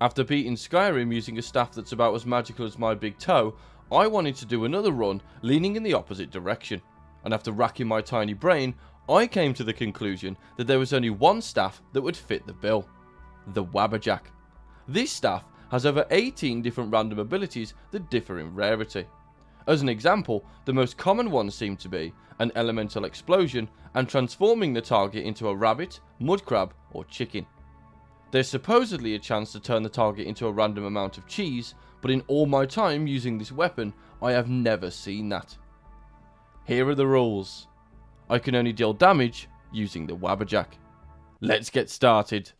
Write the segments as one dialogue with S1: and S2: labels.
S1: After beating Skyrim using a staff that's about as magical as my big toe, I wanted to do another run leaning in the opposite direction, and after racking my tiny brain, I came to the conclusion that there was only one staff that would fit the bill: the Wabbajack. This staff has over 18 different random abilities that differ in rarity. As an example, the most common ones seem to be an elemental explosion and transforming the target into a rabbit, mud crab, or chicken. There's supposedly a chance to turn the target into a random amount of cheese, but in all my time using this weapon, I have never seen that. Here are the rules. I can only deal damage using the Wabbajack. Let's get started.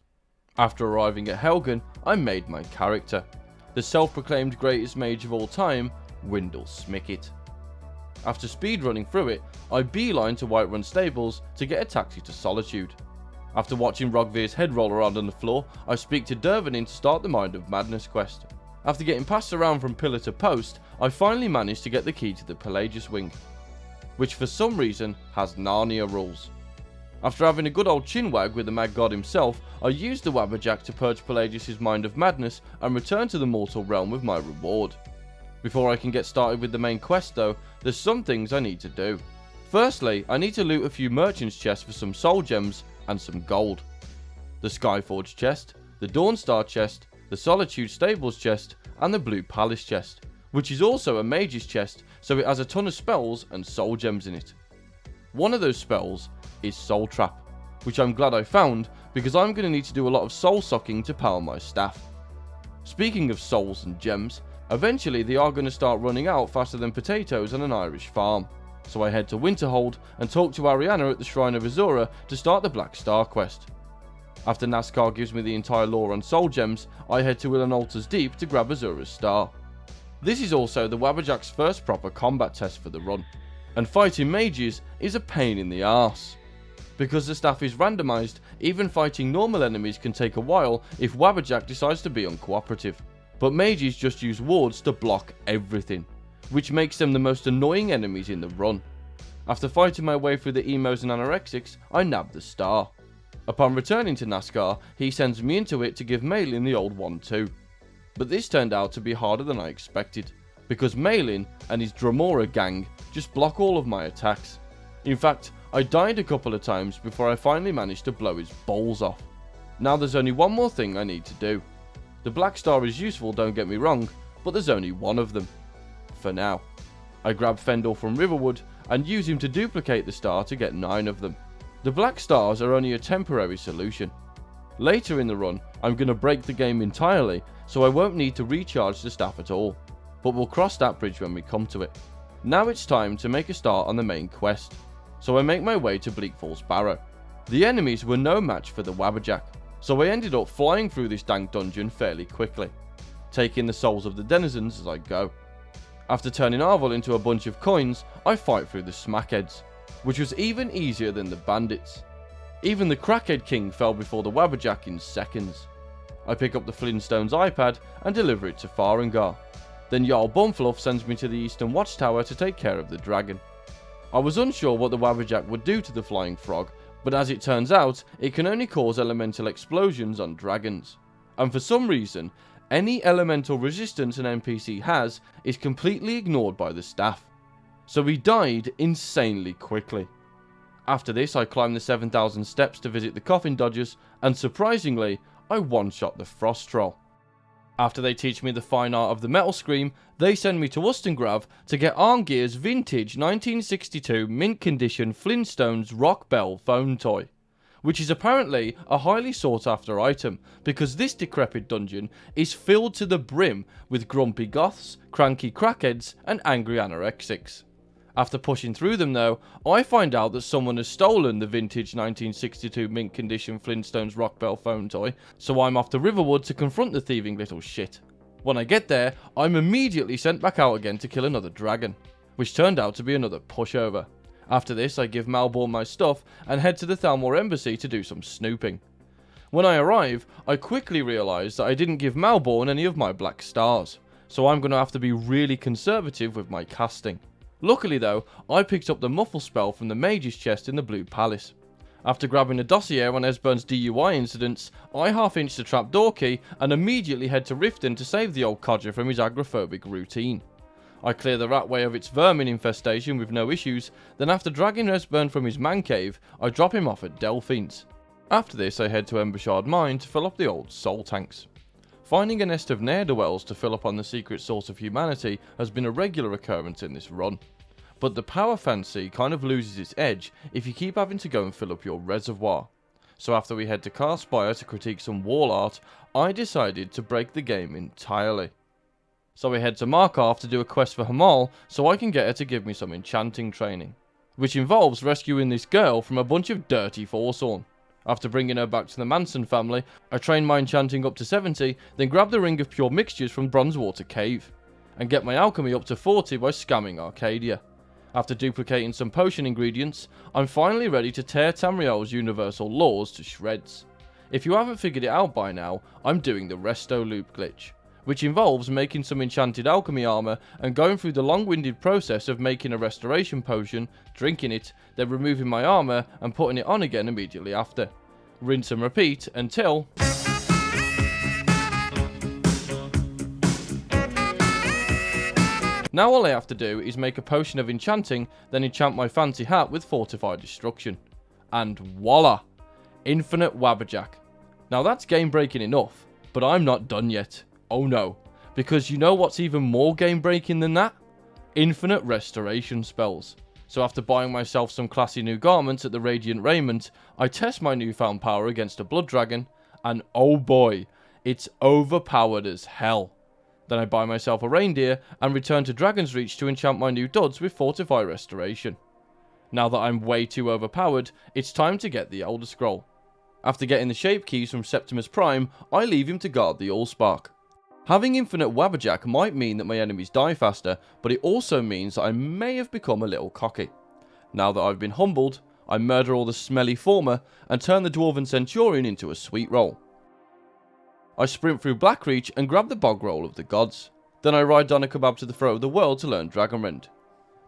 S1: After arriving at Helgen, I made my character, the self-proclaimed greatest mage of all time, Windle Smicket. After speedrunning through it, I beeline to Whiterun Stables to get a taxi to Solitude. After watching Rogvir's head roll around on the floor, I speak to Dervanin to start the Mind of Madness quest. After getting passed around from pillar to post, I finally managed to get the key to the Pelagius wing, which for some reason has Narnia rules. After having a good old chinwag with the mad god himself, I used the Wabbajack to purge Pelagius' Mind of Madness and return to the mortal realm with my reward. Before I can get started with the main quest though, there's some things I need to do. Firstly, I need to loot a few merchants' chests for some soul gems and some gold. The Skyforge chest, the Dawnstar chest, the Solitude Stables chest, and the Blue Palace chest, which is also a mage's chest, so it has a ton of spells and soul gems in it. One of those spells is Soul Trap, which I'm glad I found because I'm going to need to do a lot of soul sucking to power my staff. Speaking of souls and gems, eventually they are going to start running out faster than potatoes on an Irish farm, so I head to Winterhold and talk to Ariana at the Shrine of Azura to start the Black Star quest. After Nascar gives me the entire lore on soul gems, I head to Altar's Deep to grab Azura's star. This is also the Wabbajack's first proper combat test for the run, and fighting mages is a pain in the arse. Because the staff is randomised, even fighting normal enemies can take a while if Wabbajack decides to be uncooperative. But mages just use wards to block everything, which makes them the most annoying enemies in the run. After fighting my way through the emos and anorexics, I nab the star. Upon returning to Nascar, he sends me into it to give Malin the old one too. But this turned out to be harder than I expected, because Malin and his Dromora gang just block all of my attacks. In fact, I died a couple of times before I finally managed to blow his balls off. Now there's only one more thing I need to do. The Black Star is useful, don't get me wrong, but there's only one of them. For now. I grab Fendel from Riverwood and use him to duplicate the star to get 9 of them. The Black Stars are only a temporary solution. Later in the run, I'm going to break the game entirely, so I won't need to recharge the staff at all. But we'll cross that bridge when we come to it. Now it's time to make a start on the main quest. So I make my way to Bleak Falls Barrow. The enemies were no match for the Wabbajack, so I ended up flying through this dank dungeon fairly quickly, taking the souls of the denizens as I go. After turning Arvel into a bunch of coins, I fight through the Smackheads, which was even easier than the bandits. Even the Crackhead King fell before the Wabbajack in seconds. I pick up the Flintstones iPad and deliver it to Farengar. Then Jarl Bumfluff sends me to the Eastern Watchtower to take care of the dragon. I was unsure what the Wabbajack would do to the flying frog, but as it turns out, it can only cause elemental explosions on dragons. And for some reason, any elemental resistance an NPC has is completely ignored by the staff. So he died insanely quickly. After this, I climbed the 7,000 steps to visit the Coffin Dodgers, and surprisingly, I one-shot the Frost Troll. After they teach me the fine art of the Metal Scream, they send me to Ustengrav to get Arngeir's vintage 1962 mint condition Flintstones Rock Bell phone toy, which is apparently a highly sought after item because this decrepit dungeon is filled to the brim with grumpy goths, cranky crackheads and angry anorexics. After pushing through them though, I find out that someone has stolen the vintage 1962 mint condition Flintstones Rock Bell phone toy, so I'm off to Riverwood to confront the thieving little shit. When I get there, I'm immediately sent back out again to kill another dragon, which turned out to be another pushover. After this, I give Malborn my stuff and head to the Thalmor Embassy to do some snooping. When I arrive, I quickly realise that I didn't give Malborn any of my black stars, so I'm going to have to be really conservative with my casting. Luckily though, I picked up the muffle spell from the mage's chest in the Blue Palace. After grabbing a dossier on Esbern's DUI incidents, I half-inch the trapdoor key and immediately head to Riften to save the old codger from his agoraphobic routine. I clear the ratway of its vermin infestation with no issues, then after dragging Esbern from his man cave, I drop him off at Delphine's. After this I head to Embershard Mine to fill up the old soul tanks. Finding a nest of ne'er-do-wells to fill up on the secret source of humanity has been a regular occurrence in this run. But the power fancy kind of loses its edge if you keep having to go and fill up your reservoir. So after we head to Carspire to critique some wall art, I decided to break the game entirely. So we head to Markarth to do a quest for Hamal so I can get her to give me some enchanting training, which involves rescuing this girl from a bunch of dirty Forsworn. After bringing her back to the Manson family, I train my enchanting up to 70, then grab the Ring of Pure Mixtures from Bronzewater Cave, and get my alchemy up to 40 by scamming Arcadia. After duplicating some potion ingredients, I'm finally ready to tear Tamriel's universal laws to shreds. If you haven't figured it out by now, I'm doing the Resto Loop glitch, which involves making some enchanted alchemy armor and going through the long-winded process of making a restoration potion, drinking it, then removing my armor and putting it on again immediately after. Rinse and repeat until... Now all I have to do is make a potion of enchanting, then enchant my fancy hat with Fortified Destruction. And voila! Infinite Wabbajack. Now that's game breaking enough, but I'm not done yet. Oh no, because you know what's even more game breaking than that? Infinite restoration spells. So after buying myself some classy new garments at the Radiant Raiment, I test my newfound power against a blood dragon, and oh boy, it's overpowered as hell. Then I buy myself a reindeer and return to Dragon's Reach to enchant my new duds with Fortify Restoration. Now that I'm way too overpowered, it's time to get the Elder Scroll. After getting the shape keys from Septimus Prime, I leave him to guard the Allspark. Having infinite Wabbajack might mean that my enemies die faster, but it also means that I may have become a little cocky. Now that I've been humbled, I murder all the smelly former and turn the Dwarven Centurion into a sweet roll. I sprint through Blackreach and grab the bog roll of the gods. Then I ride Doner Kebab to the throat of the world to learn Dragonrend.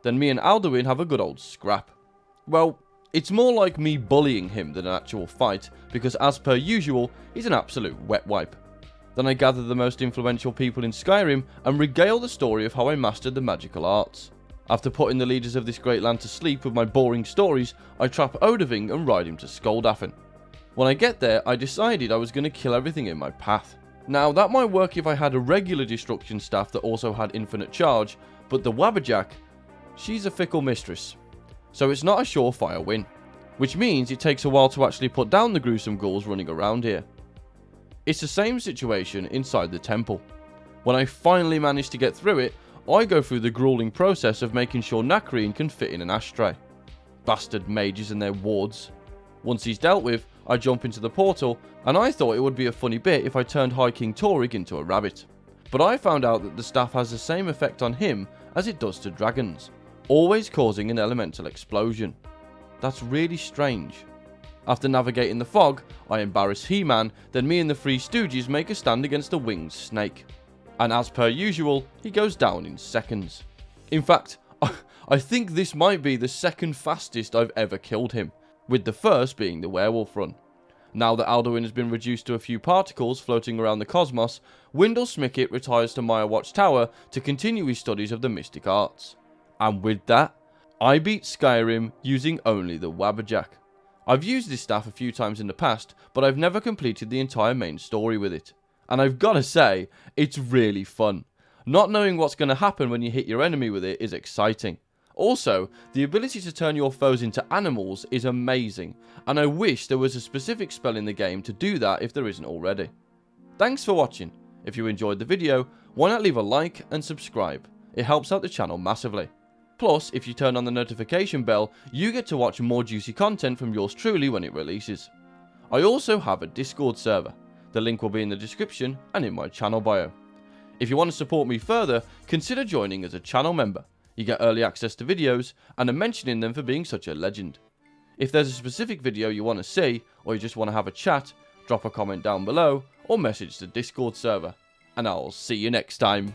S1: Then me and Alduin have a good old scrap. Well, it's more like me bullying him than an actual fight, because as per usual, he's an absolute wet wipe. Then I gather the most influential people in Skyrim and regale the story of how I mastered the magical arts. After putting the leaders of this great land to sleep with my boring stories, I trap Odahviing and ride him to Skuldafn. When I get there, I decided I was going to kill everything in my path. Now, that might work if I had a regular destruction staff that also had infinite charge, but the Wabbajack, she's a fickle mistress. So it's not a surefire win, which means it takes a while to actually put down the gruesome ghouls running around here. It's the same situation inside the temple. When I finally manage to get through it, I go through the grueling process of making sure Nakreen can fit in an ashtray. Bastard mages and their wards. Once he's dealt with, I jump into the portal, and I thought it would be a funny bit if I turned High King Torig into a rabbit. But I found out that the staff has the same effect on him as it does to dragons, always causing an elemental explosion. That's really strange. After navigating the fog, I embarrass He-Man, then me and the Three Stooges make a stand against a winged snake. And as per usual, he goes down in seconds. In fact, I think this might be the second fastest I've ever killed him, with the first being the werewolf run. Now that Alduin has been reduced to a few particles floating around the cosmos, Windle Smicket retires to Mire Watch Tower to continue his studies of the mystic arts. And with that, I beat Skyrim using only the Wabbajack. I've used this staff a few times in the past, but I've never completed the entire main story with it. And I've gotta say, it's really fun. Not knowing what's going to happen when you hit your enemy with it is exciting. Also, the ability to turn your foes into animals is amazing, and I wish there was a specific spell in the game to do that if there isn't already. Thanks for watching. If you enjoyed the video, why not leave a like and subscribe? It helps out the channel massively. Plus, if you turn on the notification bell, you get to watch more juicy content from yours truly when it releases. I also have a Discord server. The link will be in the description and in my channel bio. If you want to support me further, consider joining as a channel member. You get early access to videos, and a mention in them for being such a legend. If there's a specific video you want to see, or you just want to have a chat, drop a comment down below, or message the Discord server. And I'll see you next time.